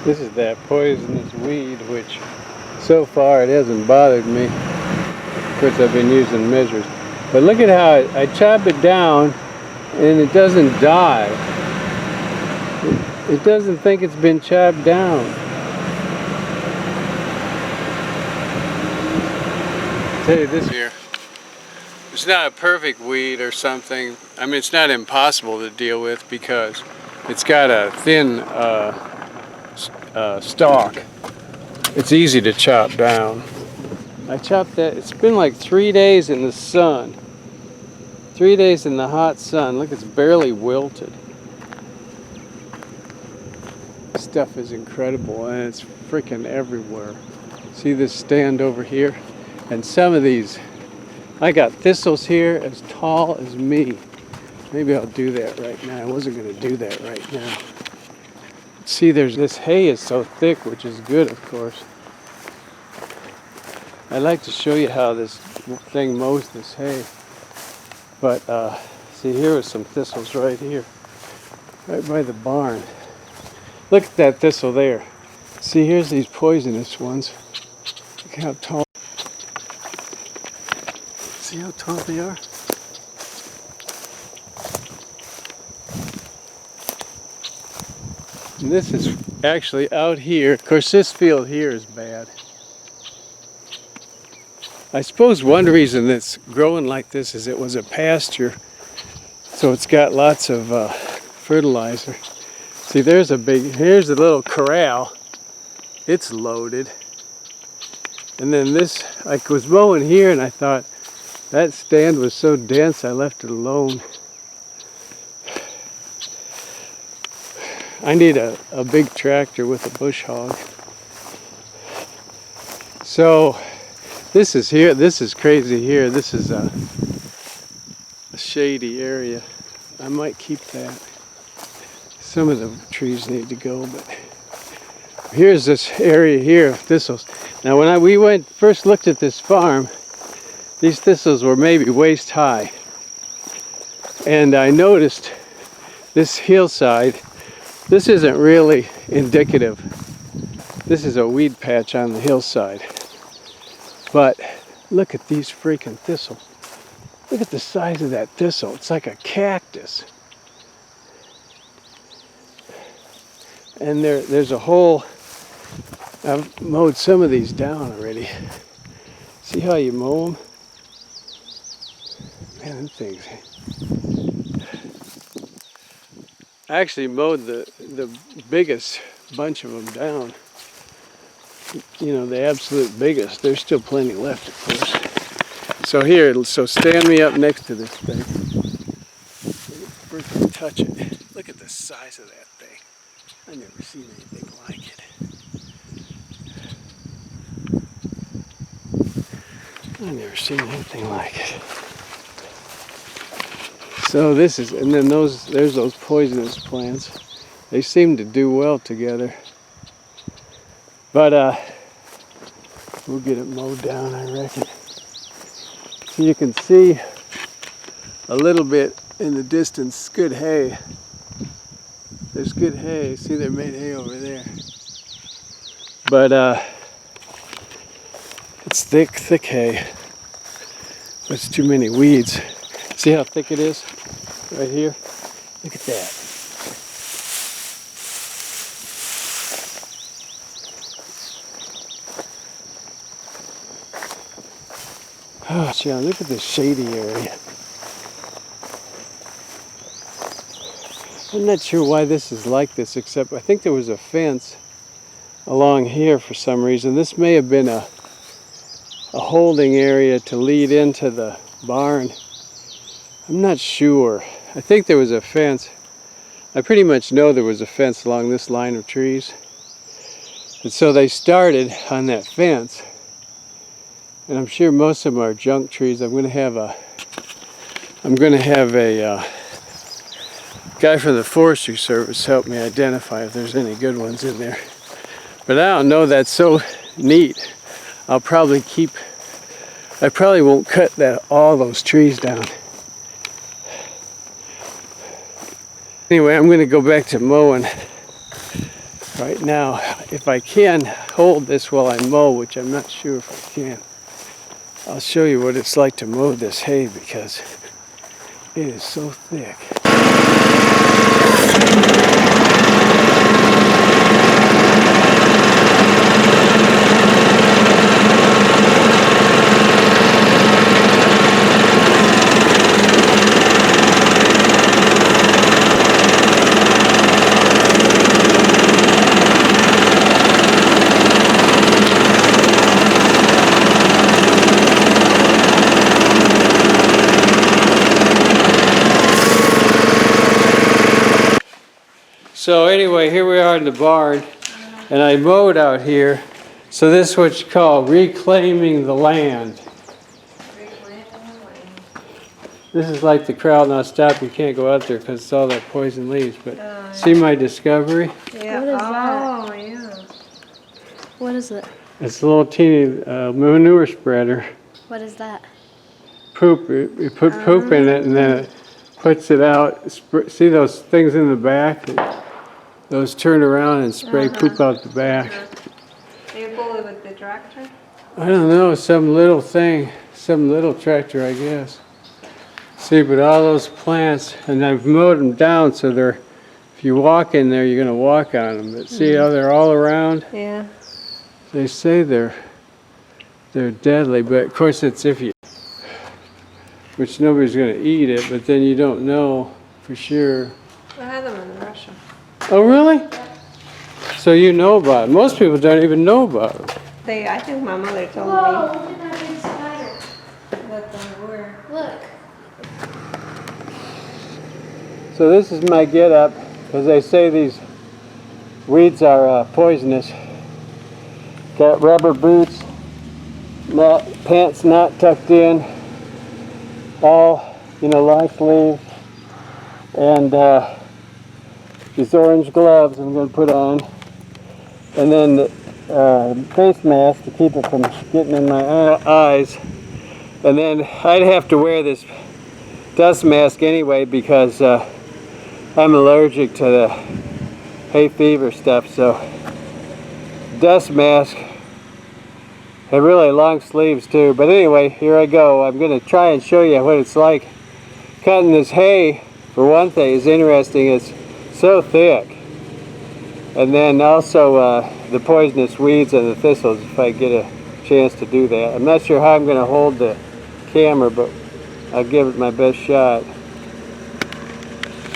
This is that poisonous weed, which so far it hasn't bothered me. Of course, I've been using measures. But look at how I chop it down and it doesn't die. It doesn't think it's been chopped down. I'll tell you this here. It's not a perfect weed or something. I mean, it's not impossible to deal with because it's got a thin stalk. It's easy to chop down. I chopped that. It's been like 3 days in the sun. 3 days in the hot sun. Look, it's barely wilted. This stuff is incredible and it's freaking everywhere. See this stand over here? And some of these, I got thistles here as tall as me. Maybe I'll do that right now. I wasn't going to do that right now. See, this hay is so thick, which is good, of course. I'd like to show you how this thing mows this hay. But see, here are some thistles right here, right by the barn. Look at that thistle there. See, here's these poisonous ones. Look how tall. See how tall they are? And this is actually out here. Of course, this field here is bad. I suppose one reason it's growing like this is it was a pasture, so it's got lots of fertilizer. See, here's a little corral. It's loaded. And then this, I was mowing here and I thought that stand was so dense I left it alone. I need a big tractor with a bush hog. So this is here. This is crazy here. This is a shady area. I might keep that. Some of the trees need to go, but here's this area here of thistles. Now when we first looked at this farm, these thistles were maybe waist high. And I noticed this hillside, this isn't really indicative. This is a weed patch on the hillside. But look at these freaking thistles. Look at the size of that thistle. It's like a cactus. And there's a whole, I've mowed some of these down already. See how you mow them? Man, them things. I actually mowed the biggest bunch of them down. You know, the absolute biggest. There's still plenty left, of course. So here, so stand me up next to this thing. Freaking touch it. Look at the size of that thing. I've never seen anything like it. I've never seen anything like it. So this is, and then there's those poisonous plants. They seem to do well together. But we'll get it mowed down, I reckon. So you can see a little bit in the distance, good hay. There's good hay. See, they made hay over there. But it's thick hay. But it's too many weeds. See how thick it is? Right here. Look at that. Oh, yeah, look at this shady area. I'm not sure why this is like this, except I think there was a fence along here for some reason. This may have been a holding area to lead into the barn. I'm not sure. I think there was a fence. I pretty much know there was a fence along this line of trees. And so they started on that fence. And I'm sure most of them are junk trees. I'm going to have a guy from the Forestry Service help me identify if there's any good ones in there. But I don't know, that's so neat. I probably won't cut all those trees down. Anyway, I'm going to go back to mowing. right now. If I can hold this while I mow, which I'm not sure if I can, I'll show you what it's like to mow this hay because it is so thick. So anyway, here we are in the barn, and I mowed out here. So this is what you call reclaiming the land. This is like the crowd. Now stop, you can't go out there because it's all that poison leaves. But see my discovery? Yeah. What is that? Oh, Yeah. What is it? It's a little teeny manure spreader. What is that? Poop. You put poop in it, and then it puts it out. See those things in the back? Those turn around and spray poop out the back. Do you pull it with the tractor? I don't know, some little thing, some little tractor, I guess. See, but all those plants, and I've mowed them down so they're, if you walk in there, you're going to walk on them. But see how they're all around? Yeah. They say they're deadly, but of course it's iffy. Which nobody's going to eat it, but then you don't know for sure. I had them in Russia. Oh, really? So you know about it. Most people don't even know about it. I think my mother told Whoa, me look at that big spider. that they were. Look. So this is my get up, because they say these weeds are poisonous. Got rubber boots, pants not tucked in, all, long sleeves, and these orange gloves I'm going to put on, and then the face mask to keep it from getting in my eyes. And then I'd have to wear this dust mask anyway because I'm allergic to the hay fever stuff. So dust mask. Have really long sleeves too. But anyway, here I go. I'm going to try and show you what it's like cutting this hay. For one thing, is interesting. It's so thick. And then also the poisonous weeds and the thistles, if I get a chance to do that. I'm not sure how I'm going to hold the camera, but I'll give it my best shot.